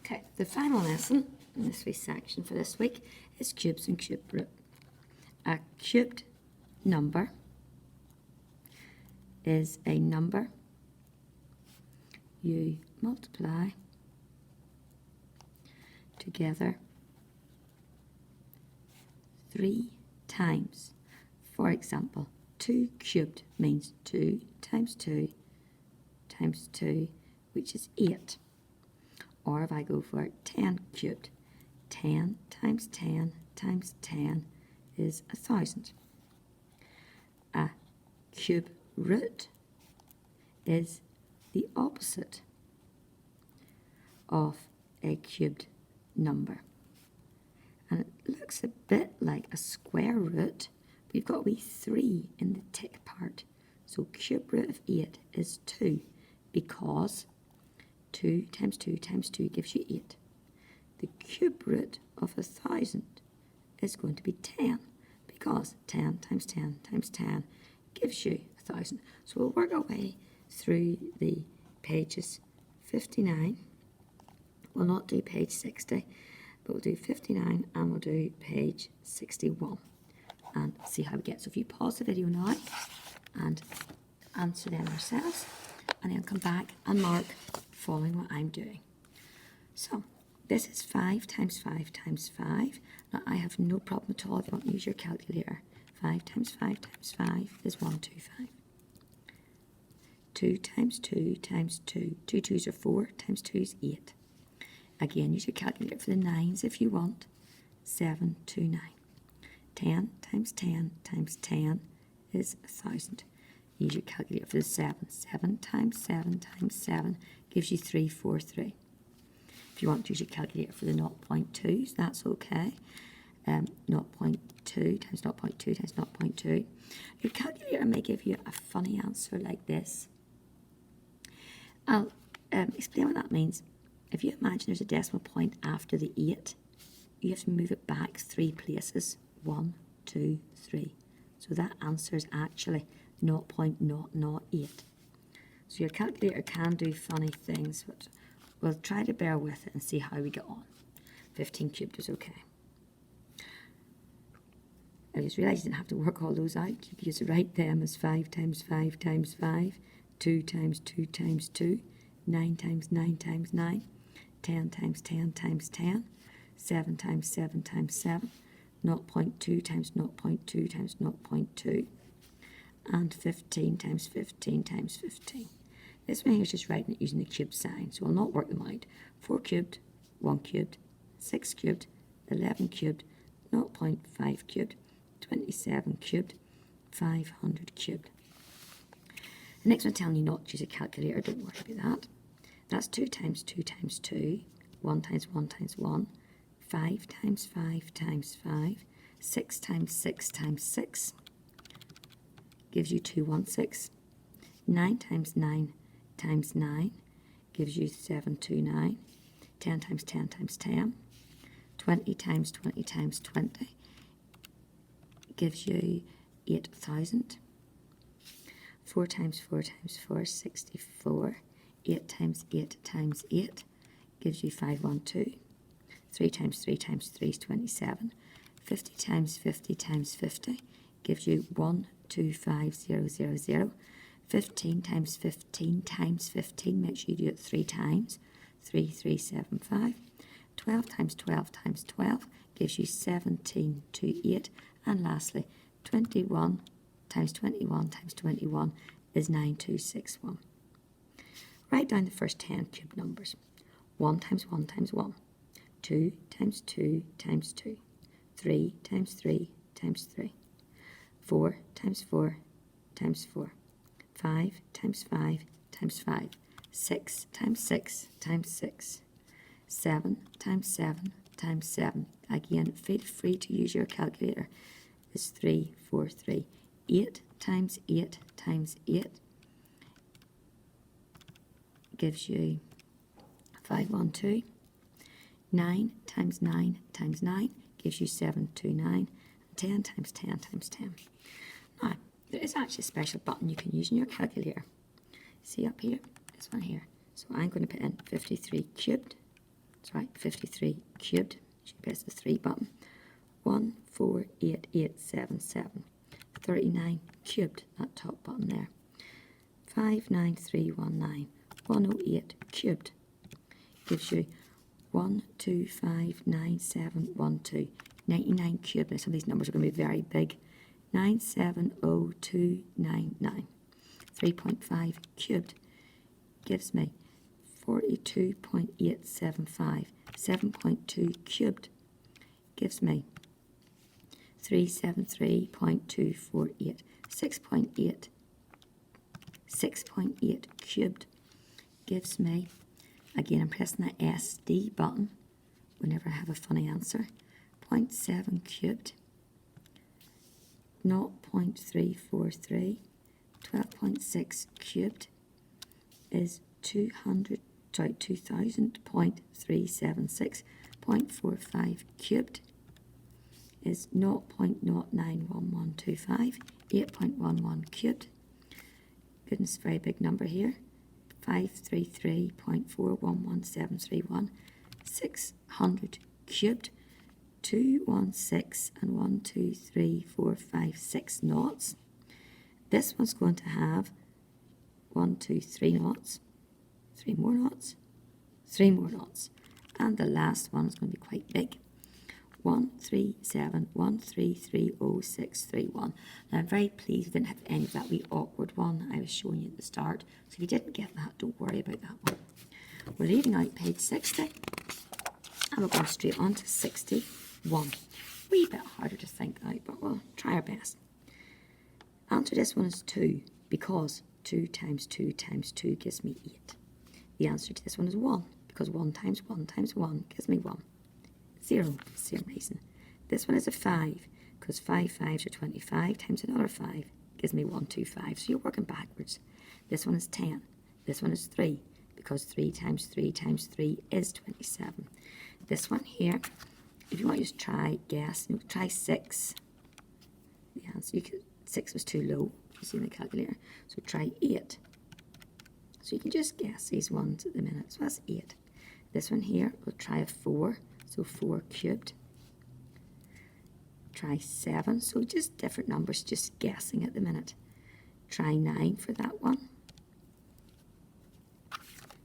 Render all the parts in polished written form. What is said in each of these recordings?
Okay, the final lesson in this wee section for this week is cubes and cube root. A cubed number is a number you multiply together 3 times. For example, 2 cubed means 2 times 2 times 2, which is 8. Or if I go for 10 cubed, 10 times 10 times 10 is 1,000. A cube root is the opposite of a cubed number. And it looks a bit like a square root, but you've got a wee 3 in the tick part. So cube root of 8 is 2, because 2 times 2 times 2 gives you 8. The cube root of 1,000 is going to be 10, because 10 times 10 times 10 gives you 1,000. So we'll work our way through the pages 59. We'll not do page 60, but we'll do 59 and we'll do page 61 and see how we get. So if you pause the video now and answer them ourselves, and then come back and mark following what I'm doing. So this is 5 times 5 times 5. Now I have no problem at all if you want to use your calculator. 5 times 5 times 5 is 125. 2 times 2 times 2. 2 2s are 4, times 2 is 8. Again, use your calculator for the 9s if you want. 729. 10 times 10 times 10 is 1,000. Use your calculator for the 7. 7 times 7 times 7 gives you 343. If you want to use your calculator for the 0.2s, that's okay. 0.2 times 0.2 times 0.2. Your calculator may give you a funny answer like this. I'll explain what that means. If you imagine there's a decimal point after the 8, you have to move it back 3 places. 1, 2, 3. So that answer is actually 0.008. So your calculator can do funny things, but we'll try to bear with it and see how we get on. 15 cubed is okay. I just realised you didn't have to work all those out. You could just write them as 5 times 5 times 5, 2 times 2 times 2, 9 times 9 times 9, 10 times 10 times 10, 7 times 7 times 7, 0.2 times 0.2 times 0.2, and 15 times 15 times 15. This one here is just writing it using the cube sign, so we'll not work them out. 4 cubed, 1 cubed, 6 cubed, 11 cubed, 0.5 cubed, 27 cubed, 500 cubed. The next one telling you not to use a calculator, don't worry about that. That's 2 times 2 times 2, 1 times 1 times 1, 5 times 5 times 5, 6 times 6 times 6, gives you 216. 9 times 9 times 9 gives you 729. 10 times 10 times 10. 20 times 20 times 20 gives you 8,000. 4 times 4 times 4 is 64. 8 times 8 times 8 gives you 512. 3 times 3 times 3 is 27. 50 times 50 times 50 gives you 125,000. 15 times 15 times 15, make sure you do it 3 times, 3375. 12 times 12 times 12 gives you 1728. And lastly, 21 times 21 times 21 is 9261. Write down the first 10 cube numbers. 1 times 1 times 1. 2 times 2 times 2. 3 times 3 times 3. 4 times 4 times 4. 5 times 5 times 5. 6 times 6 times 6. 7 times 7 times 7. Again, feel free to use your calculator. Is 343. 8 times 8 times 8 gives you 512. 9 times 9 times 9 gives you 729. 10 times 10 times 10. Now, there is actually a special button you can use in your calculator. See up here? This one here. So I'm going to put in 53 cubed. sorry, 53 cubed. She press the 3 button. 148877. 39 cubed, that top button there. 59319. 108 cubed gives you 1259712. 99 cubed. Now some of these numbers are going to be very big. 970299. 3.5 cubed gives me 42.875. 7.2 cubed gives me 373.248. 6.8. 6.8 cubed gives me, again I'm pressing the SD button whenever I have a funny answer, 0.7 cubed, 0.343, 12.6 cubed is 2000.376, 0.45 cubed is 0.091125, 8.11 cubed, goodness, very big number here, 533.411731, 600 cubed, 216 and 1, 2, 3, 4, 5, 6 knots. This one's going to have 1, 2, 3 knots, 3 more knots, 3 more knots, and the last one is going to be quite big. 137133061. Now I'm very pleased we didn't have any of that wee awkward one I was showing you at the start. So if you didn't get that, don't worry about that one. We're reading out page 60 and we're going straight on to 61. Wee bit harder to think out, but we'll try our best. Answer this one is 2 because 2 times 2 times 2 gives me 8. The answer to this one is 1 because 1 times 1 times 1 gives me 1. 0, same reason. This one is a 5, because 5 5s are 25 times another 5 gives me 125, so you're working backwards. This one is 10. This one is 3, because 3 times 3 times 3 is 27. This one here, if you want to just try guess, try 6. The answer, 6 was too low, you see in the calculator, so try 8. So you can just guess these ones at the minute, so that's 8. This one here, we'll try a 4. So 4 cubed. Try 7. So just different numbers, just guessing at the minute. Try 9 for that one.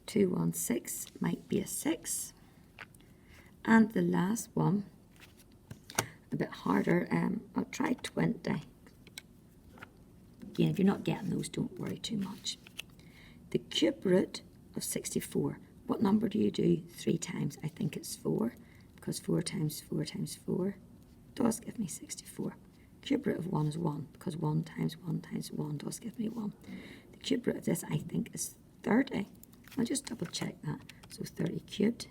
216 might be a 6. And the last one, a bit harder, I'll try 20. Again, if you're not getting those, don't worry too much. The cube root of 64. What number do you do 3 times? I think it's 4. Because 4 times 4 times 4 does give me 64. Cube root of 1 is 1, because 1 times 1 times 1 does give me 1. The cube root of this, I think, is 30. I'll just double check that. So 30 cubed.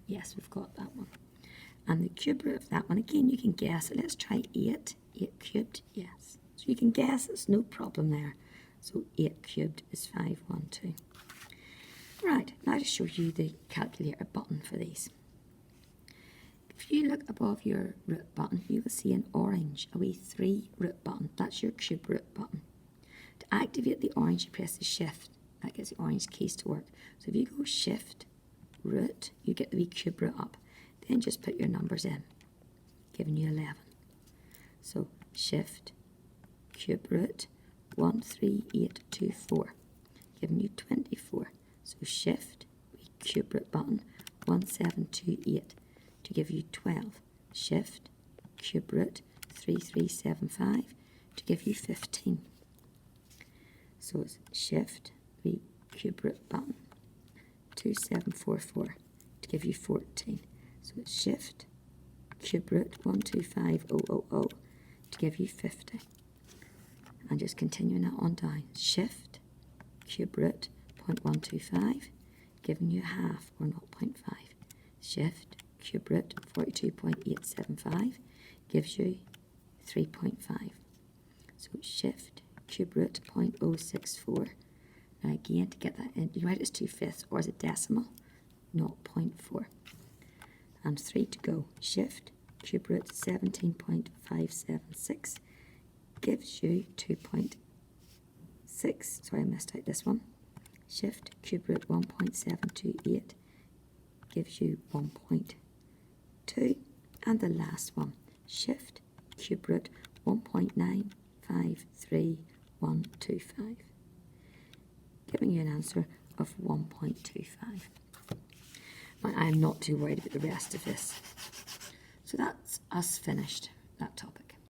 Yes, we've got that one. And the cube root of that one, again, you can guess it. Let's try 8. 8 cubed, yes. So you can guess, it's no problem there. So 8 cubed is 512. Right, now to show you the calculator button for these. If you look above your root button, you will see an orange, a wee 3 root button. That's your cube root button. To activate the orange, you press the shift. That gives the orange keys to work. So if you go shift, root, you get the wee cube root up. Then just put your numbers in, giving you 11. So shift, cube root, 13824, giving you 24. So shift, wee cube root button, 1728. To give you 12, shift, cube root, 3375 to give you 15. So it's shift, the cube root button, 2744 to give you 14. So it's shift, cube root, 125000 to give you 50. And just continuing that on down, shift, cube root, 0.125, giving you half or 0.5. Shift, cube root 42.875 gives you 3.5. So shift cube root 0.064. Now again, to get that in, you write it as 2/5 or as a decimal, 0.4. And 3 to go. Shift cube root 17.576 gives you 2.6. Sorry, I missed out this one. Shift cube root 1.728 gives gives you 1.2. And the last one, shift cube root 1.953125, giving you an answer of 1.25. I'm not too worried about the rest of this. So that's us finished, that topic.